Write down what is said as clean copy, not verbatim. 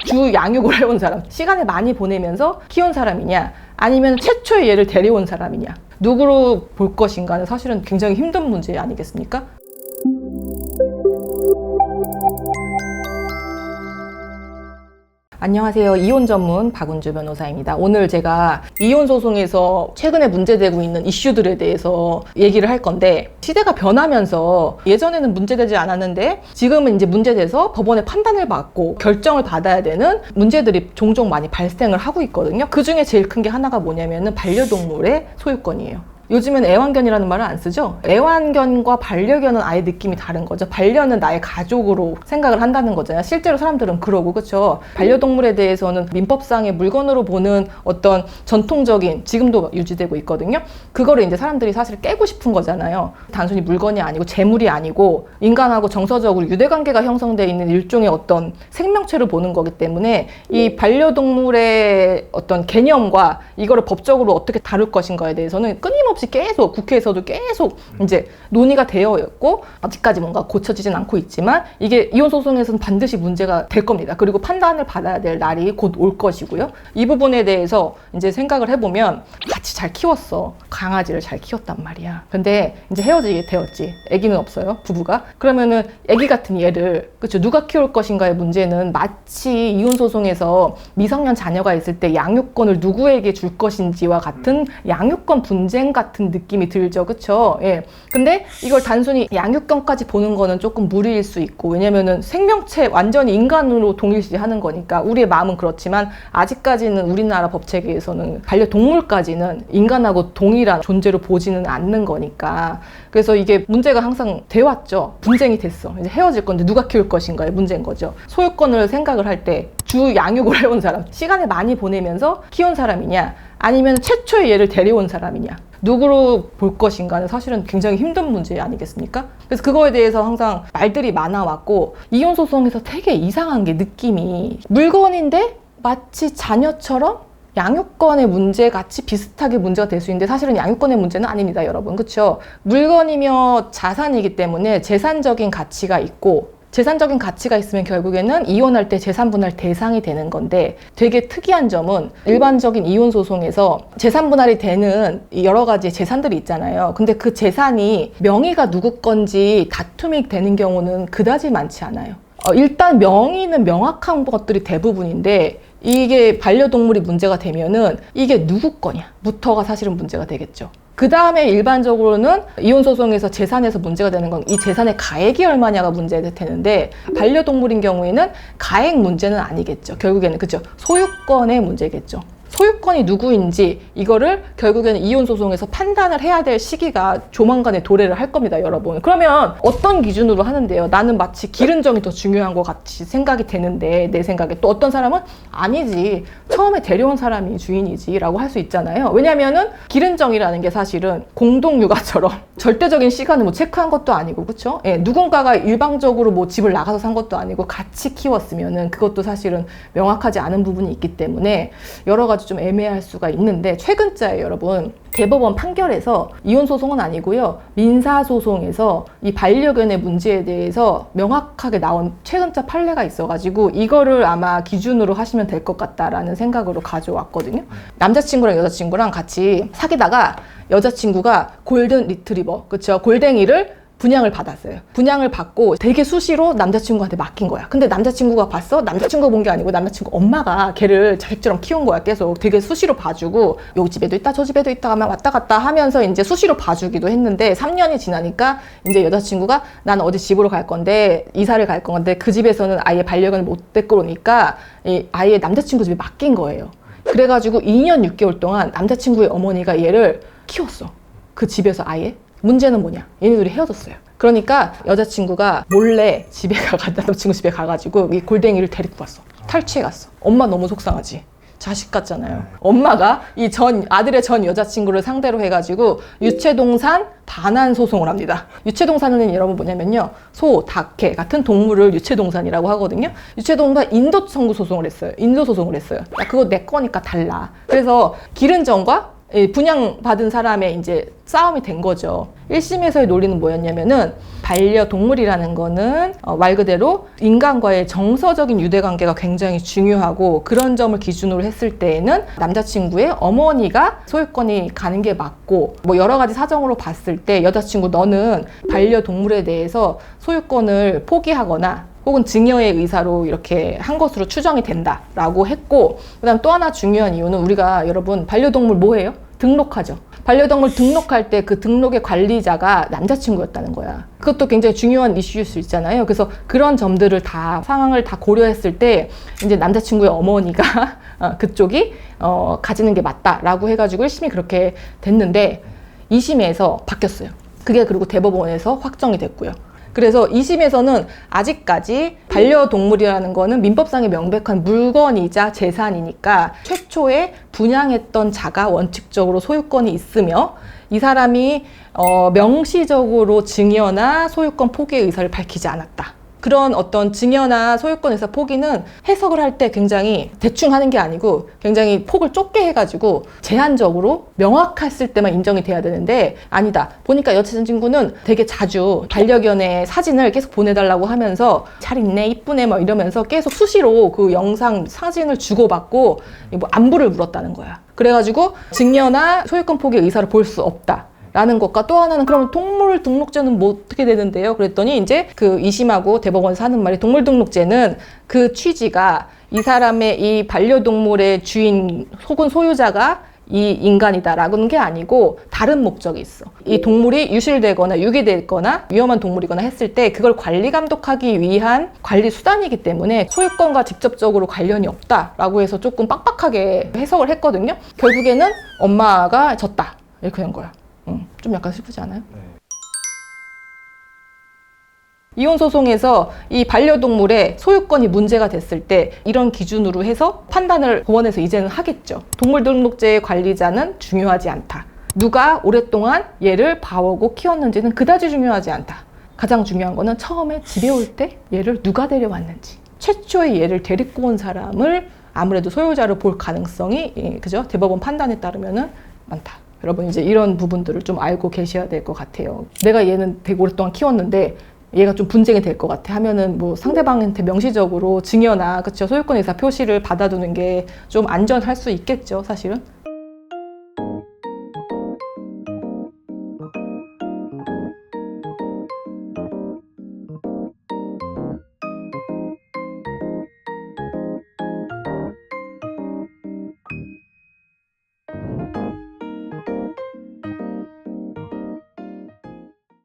주 양육을 해온 사람, 시간을 많이 보내면서 키운 사람이냐, 아니면 최초의 얘를 데려온 사람이냐, 누구로 볼 것인가는 사실은 굉장히 힘든 문제 아니겠습니까? 안녕하세요. 이혼 전문 박은주 변호사입니다. 오늘 제가 이혼 소송에서 최근에 문제되고 있는 이슈들에 대해서 얘기를 할 건데, 시대가 변하면서 예전에는 문제되지 않았는데 지금은 이제 문제돼서 법원의 판단을 받고 결정을 받아야 되는 문제들이 종종 많이 발생을 하고 있거든요. 그 중에 제일 큰 게 하나가 뭐냐면은 반려동물의 소유권이에요. 요즘은 애완견이라는 말을 안 쓰죠. 애완견과 반려견은 아예 느낌이 다른 거죠. 반려는 나의 가족으로 생각을 한다는 거잖아요. 실제로 사람들은 그러고, 그렇죠. 반려동물에 대해서는 민법상의 물건으로 보는 어떤 전통적인, 지금도 유지되고 있거든요. 그거를 이제 사람들이 사실 깨고 싶은 거잖아요. 단순히 물건이 아니고 재물이 아니고 인간하고 정서적으로 유대관계가 형성되어 있는 일종의 어떤 생명체를 보는 거기 때문에 이 반려동물의 어떤 개념과 이거를 법적으로 어떻게 다룰 것인가에 대해서는 끊임없이 계속 국회에서도 계속 이제 논의가 되어 있고, 아직까지 뭔가 고쳐지진 않고 있지만 이게 이혼 소송에서는 반드시 문제가 될 겁니다. 그리고 판단을 받아야 될 날이 곧 올 것이고요. 이 부분에 대해서 이제 생각을 해보면, 같이 잘 키웠어. 강아지를 잘 키웠단 말이야. 근데 이제 헤어지게 되었지. 아기는 없어요, 부부가. 그러면은 아기 같은 얘를, 그렇죠, 누가 키울 것인가의 문제는 마치 이혼 소송에서 미성년 자녀가 있을 때 양육권을 누구에게 줄 것인지와 같은 양육권 분쟁 같은 느낌이 들죠. 그쵸? 예. 근데 이걸 단순히 양육권까지 보는 거는 조금 무리일 수 있고, 왜냐면은 생명체, 완전히 인간으로 동일시하는 거니까. 우리의 마음은 그렇지만 아직까지는 우리나라 법 체계에서는 반려동물까지는 인간하고 동일한 존재로 보지는 않는 거니까. 그래서 이게 문제가 항상 돼왔죠. 분쟁이 됐어. 이제 헤어질 건데 누가 키울 것인가의 문제인 거죠. 소유권을 생각을 할 때 주 양육을 해온 사람, 시간을 많이 보내면서 키운 사람이냐, 아니면 최초의 얘를 데려온 사람이냐, 누구로 볼 것인가는 사실은 굉장히 힘든 문제 아니겠습니까? 그래서 그거에 대해서 항상 말들이 많아왔고, 이혼 소송에서 되게 이상한 게, 느낌이 물건인데 마치 자녀처럼 양육권의 문제 같이 비슷하게 문제가 될 수 있는데, 사실은 양육권의 문제는 아닙니다, 여러분. 그렇죠? 물건이며 자산이기 때문에 재산적인 가치가 있고, 재산적인 가치가 있으면 결국에는 이혼할 때 재산분할 대상이 되는 건데, 되게 특이한 점은 일반적인 이혼 소송에서 재산분할이 되는 여러 가지 재산들이 있잖아요. 근데 그 재산이 명의가 누구 건지 다툼이 되는 경우는 그다지 많지 않아요. 일단 명의는 명확한 것들이 대부분인데, 이게 반려동물이 문제가 되면은 이게 누구 거냐부터가 사실은 문제가 되겠죠. 그 다음에 일반적으로는 이혼 소송에서 재산에서 문제가 되는 건 이 재산의 가액이 얼마냐가 문제가 되는데, 반려동물인 경우에는 가액 문제는 아니겠죠. 결국에는, 그죠, 소유권의 문제겠죠. 소유권이 누구인지 이거를 결국에는 이혼 소송에서 판단을 해야 될 시기가 조만간에 도래를 할 겁니다, 여러분. 그러면 어떤 기준으로 하는데요? 나는 마치 기른정이 더 중요한 것 같이 생각이 되는데, 내 생각에 또 어떤 사람은 아니지, 처음에 데려온 사람이 주인이지 라고 할 수 있잖아요. 왜냐면은 기른정이라는 게 사실은 공동육아처럼 절대적인 시간을 뭐 체크한 것도 아니고, 그쵸? 예, 누군가가 일방적으로 뭐 집을 나가서 산 것도 아니고 같이 키웠으면은 그것도 사실은 명확하지 않은 부분이 있기 때문에 여러 가지 좀 애매할 수가 있는데, 최근자에 여러분 대법원 판결에서, 이혼 소송은 아니고요, 민사 소송에서 이 반려견의 문제에 대해서 명확하게 나온 최근자 판례가 있어가지고 이거를 아마 기준으로 하시면 될 것 같다라는 생각으로 가져왔거든요. 남자친구랑 여자친구랑 같이 사귀다가 여자친구가 골든 리트리버, 그쵸, 골댕이를 분양을 받았어요. 분양을 받고 되게 수시로 남자친구한테 맡긴 거야. 근데 남자친구가 봤어? 남자친구가 본 게 아니고 남자친구 엄마가 걔를 자식처럼 키운 거야. 계속 되게 수시로 봐주고, 요 집에도 있다 저 집에도 있다 하면 왔다 갔다 하면서 이제 수시로 봐주기도 했는데, 3년이 지나니까 이제 여자친구가, 난 어디 집으로 갈 건데, 이사를 갈 건데 그 집에서는 아예 반려견을 못 데리고 오니까 아예 남자친구 집에 맡긴 거예요. 그래가지고 2년 6개월 동안 남자친구의 어머니가 얘를 키웠어. 그 집에서 아예. 문제는 뭐냐? 얘네들이 헤어졌어요. 그러니까 여자친구가 몰래 집에 남자친구 집에 가가지고 이 골댕이를 데리고 갔어. 탈취해 갔어. 엄마 너무 속상하지? 자식 같잖아요. 엄마가 이 아들의 전 여자친구를 상대로 해가지고 유체동산 반환 소송을 합니다. 유체동산은 여러분 뭐냐면요, 소, 닭, 개 같은 동물을 유체동산이라고 하거든요. 유체동산 인도 청구 소송을 했어요. 인도 소송을 했어요. 야, 그거 내 거니까 달라. 그래서 기른정과 분양받은 사람의 이제 싸움이 된 거죠. 1심에서의 논리는 뭐였냐면은 반려동물이라는 거는 말 그대로 인간과의 정서적인 유대관계가 굉장히 중요하고 그런 점을 기준으로 했을 때에는 남자친구의 어머니가 소유권이 가는 게 맞고 뭐 여러 가지 사정으로 봤을 때 여자친구 너는 반려동물에 대해서 소유권을 포기하거나 혹은 증여의 의사로 이렇게 한 것으로 추정이 된다라고 했고 그다음 또 하나 중요한 이유는 우리가 여러분 반려동물 뭐예요? 등록하죠. 반려동물 등록할 때 그 등록의 관리자가 남자친구였다는 거야. 그것도 굉장히 중요한 이슈일 수 있잖아요. 그래서 그런 점들을 다 상황을 다 고려했을 때 이제 남자친구의 어머니가 그쪽이 가지는 게 맞다라고 해가지고 1심이 그렇게 됐는데 2심에서 바뀌었어요. 그게 그리고 대법원에서 확정이 됐고요. 그래서 2심에서는 아직까지 반려동물이라는 거는 민법상의 명백한 물건이자 재산이니까 최초에 분양했던 자가 원칙적으로 소유권이 있으며 이 사람이 명시적으로 증여나 소유권 포기의 의사를 밝히지 않았다. 그런 어떤 증여나 소유권 의사 포기는 해석을 할 때 굉장히 대충 하는 게 아니고 굉장히 폭을 좁게 해가지고 제한적으로 명확했을 때만 인정이 돼야 되는데 아니다. 보니까 여자친구는 되게 자주 반려견의 사진을 계속 보내달라고 하면서 잘 있네, 이쁘네 막 이러면서 계속 수시로 그 영상 사진을 주고받고 뭐 안부를 물었다는 거야. 그래가지고 증여나 소유권 포기 의사를 볼 수 없다. 라는 것과 또 하나는 그럼 동물 등록제는 뭐 어떻게 되는데요? 그랬더니 이제 그 2심하고 대법원에서 하는 말이 동물 등록제는 그 취지가 이 사람의 이 반려동물의 주인 혹은 소유자가 이 인간이다라는 게 아니고 다른 목적이 있어. 이 동물이 유실되거나 유기되거나 위험한 동물이거나 했을 때 그걸 관리 감독하기 위한 관리 수단이기 때문에 소유권과 직접적으로 관련이 없다라고 해서 조금 빡빡하게 해석을 했거든요. 결국에는 엄마가 졌다 이렇게 된 거야. 좀 약간 슬프지 않아요? 네. 이혼 소송에서 이 반려동물의 소유권이 문제가 됐을 때 이런 기준으로 해서 판단을 법원에서 이제는 하겠죠. 동물등록제의 관리자는 중요하지 않다. 누가 오랫동안 얘를 봐오고 키웠는지는 그다지 중요하지 않다. 가장 중요한 거는 처음에 집에 올 때 얘를 누가 데려왔는지, 최초에 얘를 데리고 온 사람을 아무래도 소유자로 볼 가능성이 그죠? 대법원 판단에 따르면은 많다. 여러분 이제 이런 부분들을 좀 알고 계셔야 될 것 같아요. 내가 얘는 되게 오랫동안 키웠는데 얘가 좀 분쟁이 될 것 같아 하면은 뭐 상대방한테 명시적으로 증여나 그쵸 소유권 의사 표시를 받아두는 게 좀 안전할 수 있겠죠, 사실은.